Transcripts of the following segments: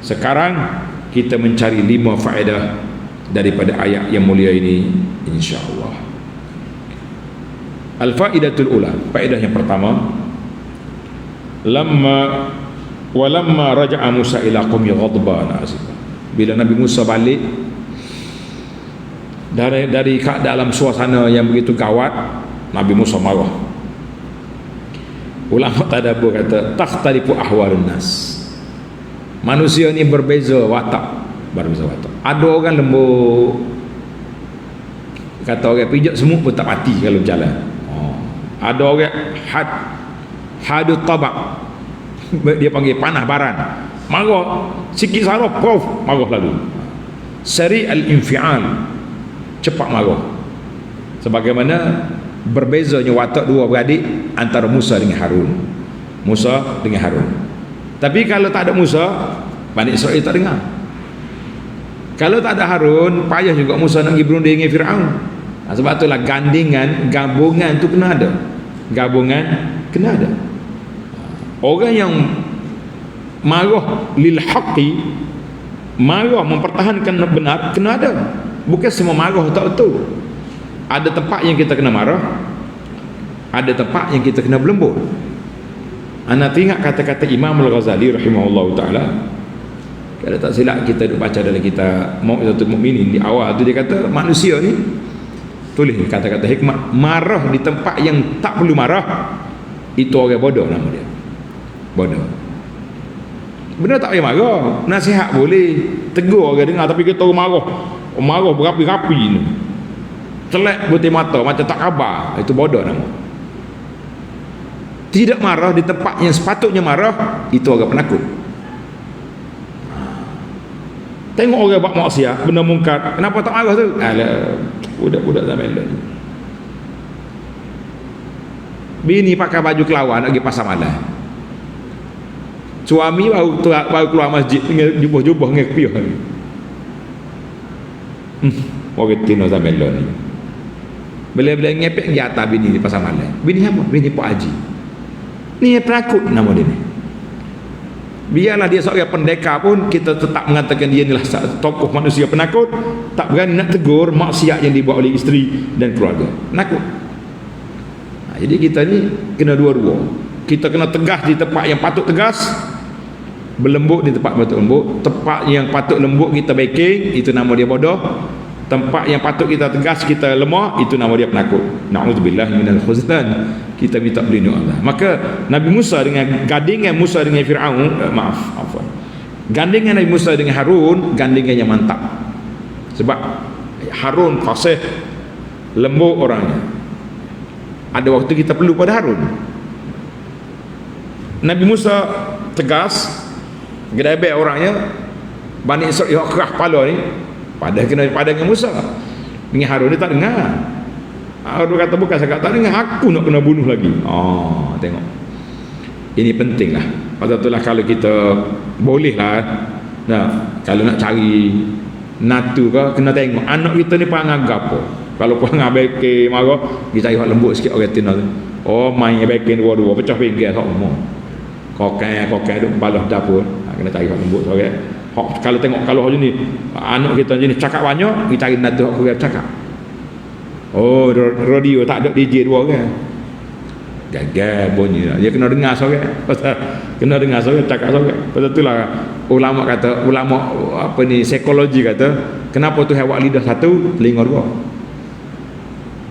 Sekarang kita mencari 5 faedah daripada ayat yang mulia ini, insya-Allah. Al-faidatul ula, faedah yang pertama, walamma raja'a Musa ila qaumi ghadban asifa. Bila Nabi Musa balik dari dalam suasana yang begitu gawat, Nabi Musa marah. Ulama tadabbur kata takhtalifu ahwalun nas. Manusia ni berbeza watak. Ada orang lembut, kata orang pijak semut pun tak mati kalau berjalan. Ada orang hadut tabak, dia panggil panah baran, marah sikit saraf marah lalu. Sari al-infial, cepat marah. Sebagaimana berbezanya watak dua beradik antara Musa dengan Harun. Tapi kalau tak ada Musa, Bani Israel tak dengar. Kalau tak ada Harun, payah juga Musa nak pergi berunding dengan Firaun. Sebab itulah gabungan tu kena ada. Orang yang marah lil haqqi, marah mempertahankan benar, kena ada. Bukan semua marah tak betul. Ada tempat yang kita kena marah, ada tempat yang kita kena berlembut. Ana teringat kata-kata Imam Al-Ghazali rahimahullahu taala. Kalau tak silap kita duk baca dalam kitab Mau'izatul Mukminin, di awal tu dia kata manusia ni, tulis kata-kata hikmah, marah di tempat yang tak perlu marah, itu orang bodoh nama dia. Bodoh. Benar tak payah marah, nasihat boleh, tegur orang dengar, tapi kita orang marah berapi-rapi ni, celak putih mata macam tak khabar, itu bodoh nama. Tidak marah di tempat yang sepatutnya marah, itu orang penakut. Tengok orang buat maksiat, benda mungkar, kenapa tak marah tu? Alah, budak-budak zaman ni. Bini pakai baju kelawar nak pergi pasar malam. Suami baru keluar masjid dengan jubah-jubah dengan kepiah ni. Orang tino zaman ni. Bila ngepek pergi atas bini di pasar malam. Bini apa? Bini Pak Haji. Ni penakut nama dia ni. Biarlah dia seorang pendekar pun, kita tetap mengatakan dia inilah tokoh manusia penakut, tak berani nak tegur maksiat yang dibuat oleh isteri dan keluarga. Penakut. Jadi kita ni kena dua-dua. Kita kena tegas di tempat yang patut tegas, berlembut di tempat patut lembut. Tempat yang patut lembut kita backing, itu nama dia bodoh. Tempat yang patut kita tegas, kita lemah, itu nama dia penakut. Na'udzubillah minal khuzlan. Kita minta berlindung Allah. Maka Nabi Musa dengan gandingan Musa dengan Firaun, gandingan Nabi Musa dengan Harun, gandingannya mantap. Sebab Harun fasih, lembut orangnya. Ada waktu kita perlu pada Harun. Nabi Musa tegas, gedebek orangnya. Bani Israel kerah kepala ni, pada dengan Musa. Dengan Harun dia tak dengar. Harun kata bukan saya tak dengar, aku nak kena bunuh lagi. Tengok. Ini penting lah. Pasal itulah kalau kita boleh lah, kalau nak cari natu ke, kena tengok anak kita ni perangai apa. Kalau perangai beke marah, kita cari lembut sikit orang tina tu. Main beke dua-dua, pecah pinggir semua. Kokai tu balas dapur. Kena cari lembut seorang. Kalau tengok kalau macam ni anak kita macam ni cakap banyak, kita cari natu aku cakap. Radio tak ada DJ dua orang. Gagal bunyi. Dia kena dengar seorang. Kena dengar seorang cakap seorang. Pasal itulah ulama kata, psikologi kata, kenapa tu hewak lidah satu, telinga dua.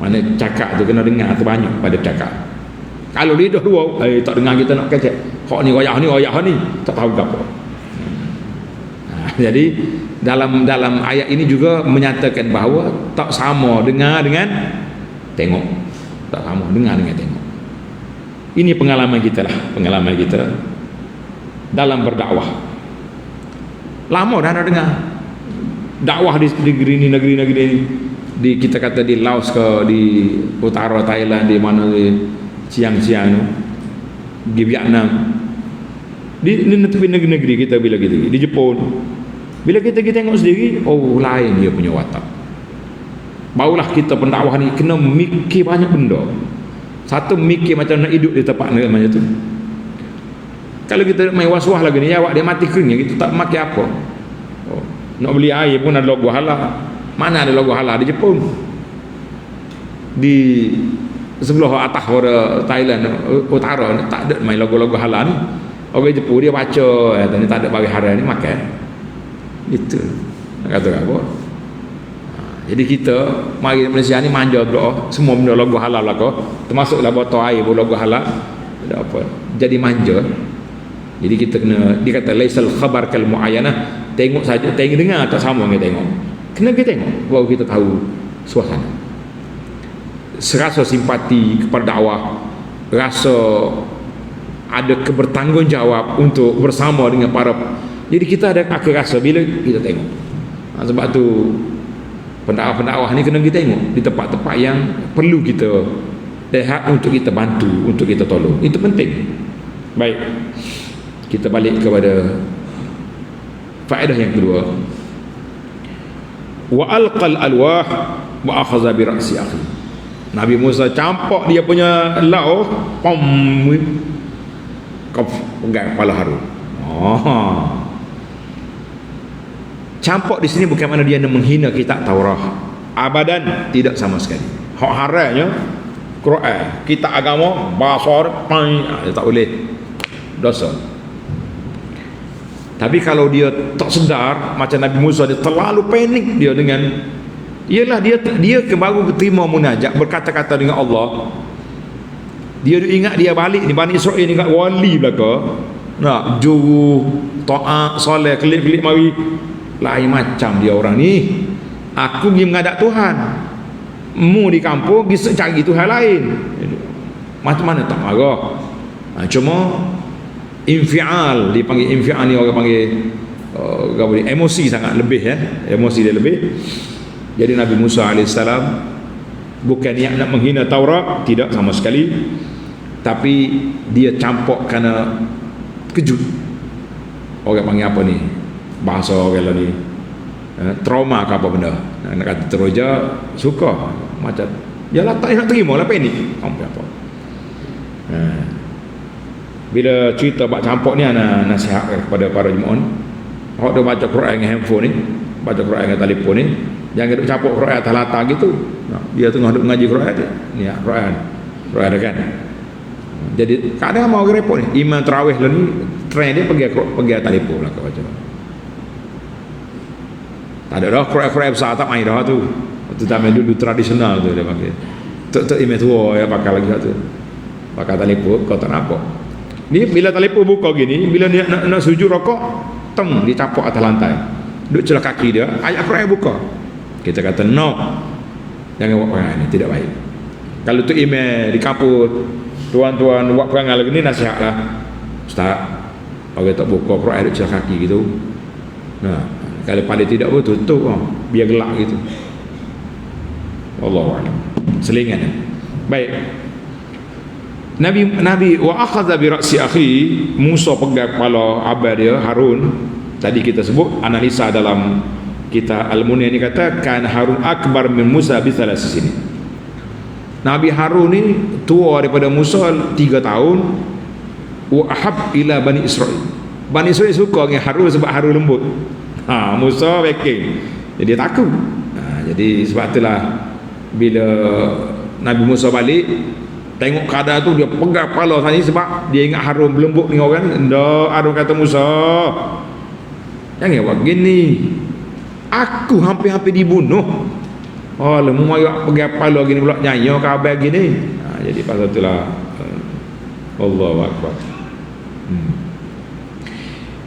Mana cakap tu kena dengar tu banyak pada cakap. Kalau lidah dua, tak dengar kita nak kecek. Hak ni royak ni, tak tahu apa. Jadi dalam ayat ini juga menyatakan bahawa tak sama dengar dengan tengok. Tak sama dengar dengan tengok. Ini pengalaman kita dalam berdakwah. Lama dah nak dengar dakwah di negeri ini, kita kata di Laos ke, di utara Thailand, di mana di Chiang di Vietnam, di negeri-negeri kita bila kita di Jepun. Bila kita tengok sendiri, lain dia punya watak. Barulah kita pendakwah ni kena mikir banyak benda. Satu, mikir macam nak hidup di tempat macam tu. Kalau kita main was-was lagi ni, awak dia mati kering, kita tak makan apa. Oh, nak beli air pun ada logo halal. Mana ada logo halal di Jepun? Di sebelah atas Thailand utara tak ada main logo-logo halal ni. Orang Jepun dia baca ni tak ada bagi haram ni makan. Itu nak kata apa? Jadi kita mari Malaysia ni manja pula semua benda logo halal lah kau. Termasuklah botol air pun logo halal. Ada apa? Jadi manja. Jadi kita kena, dia kata laisal khabar kal muayyanah, tengok saja, tengok dengar tak sama kita tengok. Kena kita tengok baru kita tahu suasana. Serasa simpati kepada dakwah, rasa ada kebertanggungjawab untuk bersama dengan para. Jadi kita ada rasa bila kita tengok. Sebab tu pendakwah-pendakwah ni kena kita tengok di tempat-tempat yang perlu kita lihat untuk kita bantu, untuk kita tolong. Itu penting. Baik, kita balik kepada faedah yang kedua. Wa alqal alwah wa akhadha bi ra'si akhi. Nabi Musa campak dia punya lau, pom, kau pegang kepala Harun. Campak di sini bukan mana dia nak menghina kitab Taurat. Abadan, tidak sama sekali. Hak haramnya Quran, kitab agama, bahasa tak boleh. Dosa. Tapi kalau dia tak sedar macam Nabi Musa, dia terlalu panik dia dengan ialah dia baru terima munajat berkata-kata dengan Allah. Dia ingat dia balik ni Bani Israel ni kat wali belaka. Nak juru taat soleh kelip-kelip mari. Lain macam dia orang ni. Aku pergi menghadap Tuhan. Mu di kampung pergi cari Tuhan lain. Macam mana tak marah. Cuma infial, dipanggil infial ni orang panggil emosi sangat lebih emosi dia lebih. Jadi Nabi Musa AS bukan niat nak menghina Taurat, tidak sama sekali, tapi dia campak kerana kejut. Orang panggil apa ni, bahasa orang ni trauma ke apa benda, nak kata teroja suka macam yalah tak nak terima lah panik apa. Bila cerita bab campak ni ana nasihat kepada para jemaah ni, hok dah baca Quran dengan handphone ni, baca Quran dengan telefon ni, jangan duk campak Quran atas latar gitu. Dia tengah duk mengaji Quran ni, Quran ada kan. Jadi kadang mau repot ni, imam tarawih lah ni trend dia pergi atas telefon lah baca. Tak ada dah Quran besar tak main dah tu. Tu zaman dulu tradisional tu dia pakai. Tok imam tua ya pakai lagi tu. Pakai telefon kau tak nampak. Ni bila telefon buka gini, bila dia nak sujud rokok, dia capuk atas lantai. Duduk celah kaki dia, ayat Quran buka. Kita kata no. Jangan buat perangai ni, tidak baik. Kalau tu email di kampus, tuan-tuan buat perangai lagi ni nasihatlah. Ustaz, orang tak buka Quran duduk celah kaki gitu. Nah, kalau pada tidak pun tutup biar gelap gitu. Wallahu a'lam. Selingan. Baik. Nabi wa akhadha bi ra'si akhi, Musa pegang kepala abang dia Harun. Tadi kita sebut analisa dalam kitab Al-Munir ni kata kan Harun akbar min Musa bi thalath sini. Nabi Harun ni tua daripada Musa 3 tahun. Wa ahab ila Bani Israel. Bani Israel suka dengan Harun sebab Harun lembut. Musa backing. Jadi dia takut. Jadi sebab itulah bila Nabi Musa balik, tengok keadaan tu, dia pegang kepala tadi sebab dia ingat Harun berlembut dengan orang. Ndak, Harun kata Musa, jangan buat gini, aku hampir-hampir dibunuh. Lemu mayak pegang kepala gini pula nyanyi ke abang gini. Jadi pasal itulah Allahu Akbar.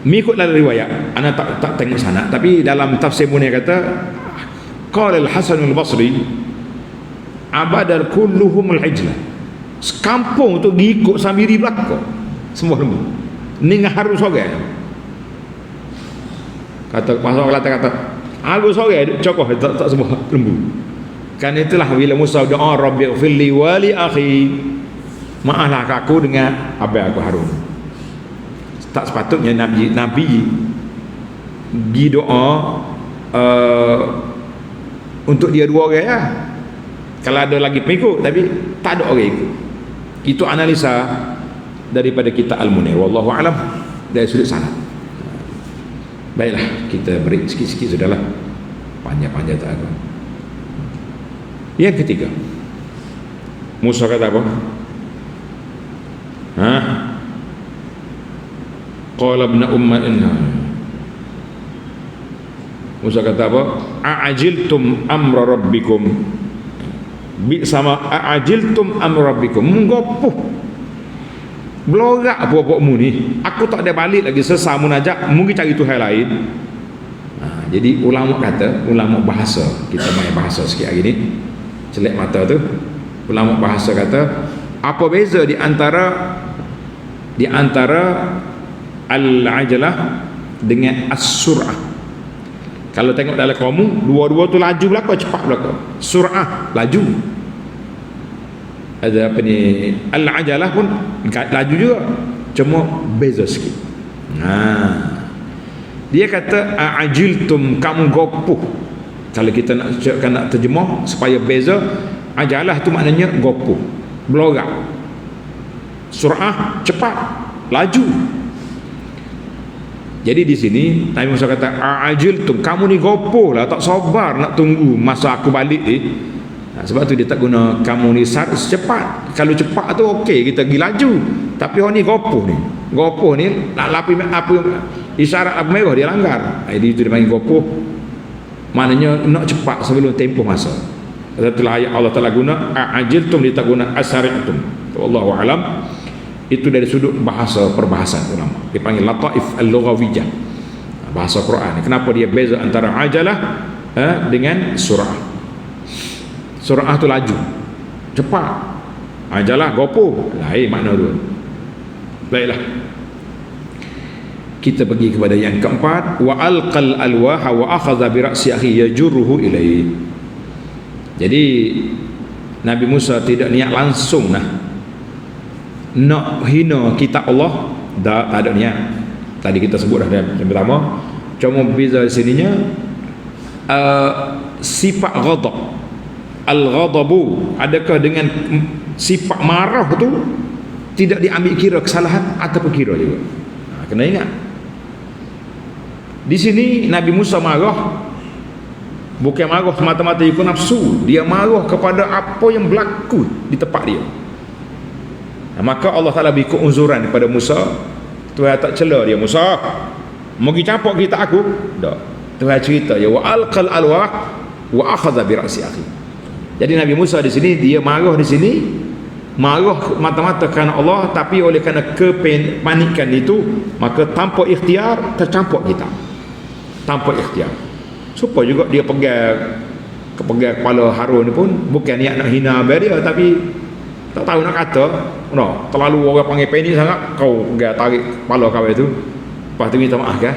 Mengikut dalam riwayat, ana tak tengok sanad, tapi dalam tafsir Munir kata qala al-Hasan al-Basri abadal kulluhum al-ijlah. Sekampung tu diikut samiri belaka semua lembu. Ni dengan Harun sorang. Kata pasal orang kata Harun sorang cokoh tak semua lembu. Kan itulah bila Musa doa rabbighfirli wa li akhi, maaflah aku dengan abang aku Harun. Tak sepatutnya Nabi pergi doa untuk dia dua orang ya. Kalau ada lagi pengikut, tapi tak ada orang ikut. Itu analisa daripada kitab Al-Munir. Wallahu a'lam. dari sudut sanad. Baiklah, kita break sikit-sikit sudahlah, panjang-panjang tak apa. Yang ketiga, Musa kata apa? Qala ibn umma inna, Musa kata apa? A'ajiltum amra rabbikum, bi sama a'ajiltum amra rabbikum, menggopoh belorak apa-apamu ni, aku tak ada balik lagi, sesah munajat, mungkin cari Tuhan lain. Jadi ulama kata, ulama bahasa, kita main bahasa sikit hari ni, celak mata tu, ulama bahasa kata, apa beza di antara al-ajalah dengan as-sur'ah? Kalau tengok dalam kamu, dua-dua tu laju belakang, cepat belakang. Sur'ah, laju. Ada apa ni, al-ajalah pun laju juga, cuma beza sikit. Dia kata a'ajiltum, kamu gopoh. Kalau kita nak terjemah supaya beza, ajalah tu maknanya gopoh, belorak. Sur'ah, cepat, laju. Jadi di sini Nabi Musa kata a'ajiltum, kamu ni gopoh lah, tak sabar nak tunggu masa aku balik ni. Sebab tu dia tak guna kamu ni cepat. Kalau cepat tu okey, kita pergi laju. Tapi orang ni gopoh ni. Gopoh ni nak lapi apa isyarat apa merah dia langgar. Jadi itu dia panggil gopoh. Maknanya nak cepat sebelum tempoh masa. Itulah ayat Allah Taala guna a'ajiltum, dia tak guna asari'tum. Wallahu alam. Itu dari sudut bahasa perbahasan ulama. Dipanggil lataif al-lughawiyah. Bahasa Quran. Kenapa dia beza antara ajalah dengan surah? Surah tu laju, cepat. Ajalah gopoh, lain makna tu. Baiklah, kita pergi kepada yang keempat, wa alqal alwaha wa akhadha bi ra'si akhi yajruhu ilaihi. Jadi Nabi Musa tidak niat langsung nak hina kitab Allah, tak ada niat. Tadi kita sebut dah yang pertama, cuma beza sininya sifat ghadab. Al-ghadabu, adakah dengan sifat marah tu tidak diambil kira kesalahan ataupun kira juga. Kena ingat, di sini Nabi Musa marah bukan marah semata-mata ikut nafsu, dia marah kepada apa yang berlaku di tempat dia. Maka Allah Ta'ala beri keunzuran kepada Musa. Tuhan tak cela dia, Musa mau pergi campak kita aku tak. Tuhan cerita ya, wa alqal alwah wa akhadha bi ra'si akhi. Jadi Nabi Musa di sini dia marah, di sini marah mata-mata kerana Allah, tapi oleh kerana kepanikan itu, maka tanpa ikhtiar tercampur kita, tanpa ikhtiar. Supaya juga dia pegang kepala Harun ni pun bukan niat nak hina dia, tapi tak tahu nak kata, terlalu orang panggil panik sangat, kau pegang tarik kepala kau itu, lepas tu minta maaf kan.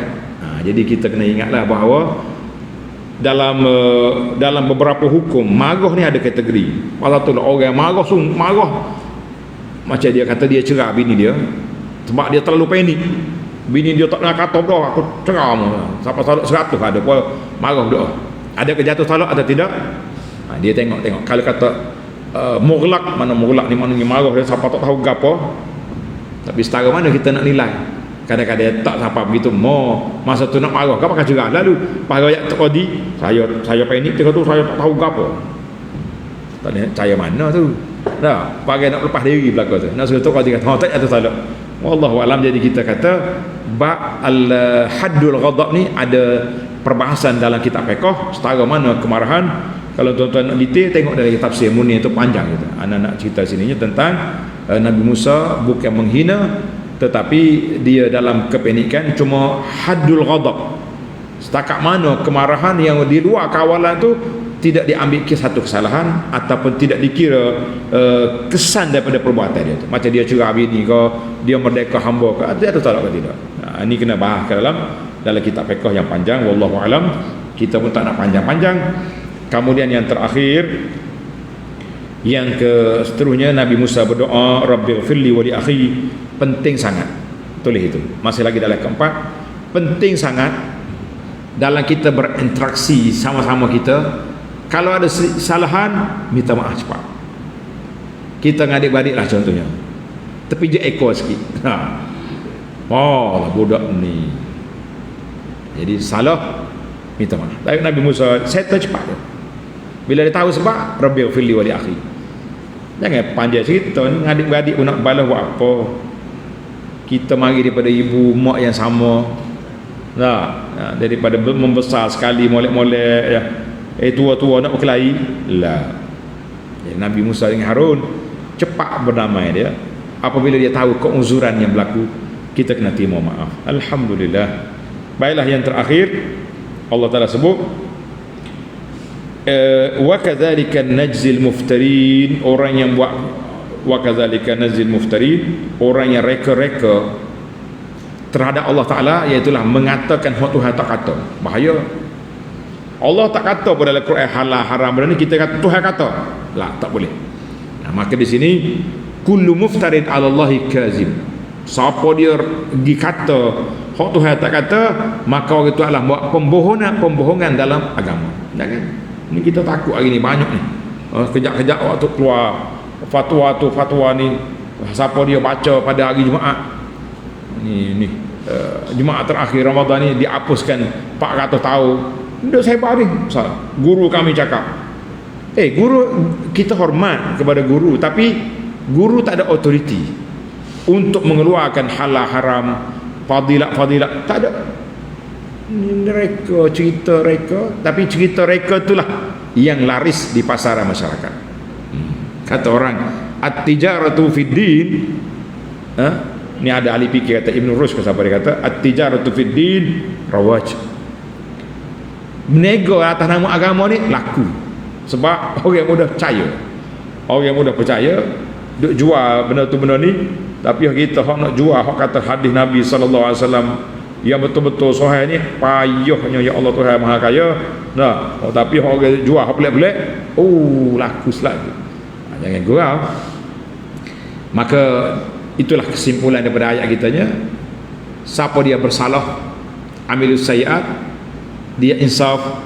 Jadi kita kena ingatlah bahawa dalam beberapa hukum marah ni ada kategori. Pasal tu orang marah macam dia kata dia cerah bini dia sebab dia terlalu panik. Bini dia tak nak kata dah, aku cerah sampai salat 100 ada apa marah doa. Ada kejatuh salat atau tidak? Dia tengok kalau kata mughlaq, mana mughlaq ni maknanya marah dia sampai tak tahu gapo. Tapi setara mana kita nak nilai? Kadang-kadang tak sampai begitu, masa tu nak marah kau pakai cerah lalu pada ayat tadi saya panik tengok tu, saya tak tahu gapo. Tak ada cahaya mana tu dah pakai nak lepas diri belakang tu, nak suruh tu kau kata tak ada salah. Wallahu alam. Jadi kita kata bab al-haddul ghadab ni ada perbahasan dalam kitab fiqh setara mana kemarahan. Kalau tuan-tuan nak detail tengok dari tafsir Munir, itu panjang gitu. Anak nak cerita sininya tentang Nabi Musa bukan menghina, tetapi dia dalam kepanikan, cuma haddul ghadab, setakat mana kemarahan yang di luar kawalan tu tidak diambil satu kesalahan ataupun tidak dikira kesan daripada perbuatan dia tu. Macam dia cerah bini ke, dia merdeka hamba ke, ada salah ke tidak. Ini kena bahas ke dalam kitab fiqh yang panjang. Wallahu alam. Kita pun tak nak panjang-panjang. Kemudian yang terakhir, yang ke seterusnya, Nabi Musa berdoa rabbighfirli wa li akhi. Penting sangat, tulis itu masih lagi dalam keempat. Penting sangat dalam kita berinteraksi sama-sama kita, kalau ada kesalahan minta maaf cepat. Kita dengan adik-beradik lah contohnya, terpijak ekor sikit, Oh, budak ni. Jadi salah, minta maaf. Tapi Nabi Musa settle cepat dia. Bila dia tahu sebab, Rabbil firli wa li akhi. Jangan panjang cerita ni, adik-beradik pun nak balas buat apa. Kita mari daripada ibu mak yang sama. Nah, daripada membesar sekali molek-molek ya. Tua-tua nak berkelahi. Lah. Jadi Nabi Musa dengan Harun cepat berdamai dia. Apabila dia tahu keuzuran yang berlaku, kita kena terima maaf. Alhamdulillah. Baiklah yang terakhir Allah Taala sebut wa kadzalika najzil muftarin, orang yang buat wa kadzalika najzil muftarin, orang yang reka-reka terhadap Allah Taala, iaitu mengatakan hak Tuhan tak kata. Bahaya. Allah tak kata pada dalam Quran halal haram, benda ni kita kata Tuhan kata. Lah, tak boleh. Nah, maka di sini kullu muftarin 'ala Allahi kazib. Siapa dia pergi kata hak Tuhan tak kata, maka orang itu adalah buat pembohongan dalam agama. Jangan. Ni kita takut hari ni banyak ni. Kejap-kejap waktu keluar fatwa ni, siapa dia baca pada hari Jumaat. Ni Jumaat terakhir Ramadan ni dihapuskan 400 tahun. Dah saya ni, guru kami cakap. Guru kita hormat kepada guru, tapi guru tak ada authority untuk mengeluarkan halal haram, fadilat, tak ada. Reka, cerita reka, tapi cerita reka itulah yang laris di pasaran masyarakat. Kata orang at-tijaratu fid din, ni ada ahli fikir kata Ibn Rushd, siapa dia kata at-tijaratu fid din rawaj. Berniaga atas nama agama ni laku sebab orang mudah percaya, duk jual benda tu benda ni. Tapi kita hak nak jual hak kata hadis Nabi sallallahu alaihi wasallam yang betul-betul sahih ni, payahnya ya Allah Tuhan Maha Kaya. Nah, tapi hak orang jual hak pelik-pelik, laku selagi. Jangan gurau. Maka itulah kesimpulan daripada ayat kitanya. Siapa dia bersalah, amilus sayiat, dia insaf,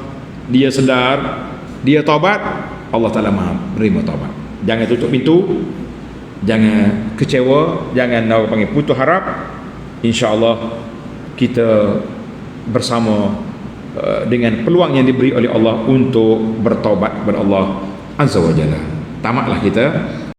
dia sedar, dia taubat, Allah Ta'ala Maha menerima taubat. Jangan tutup pintu, jangan kecewa, jangan nak panggil putus harap. InsyaAllah kita bersama dengan peluang yang diberi oleh Allah untuk bertaubat kepada Allah Azza wa Jalla. Tamatlah kita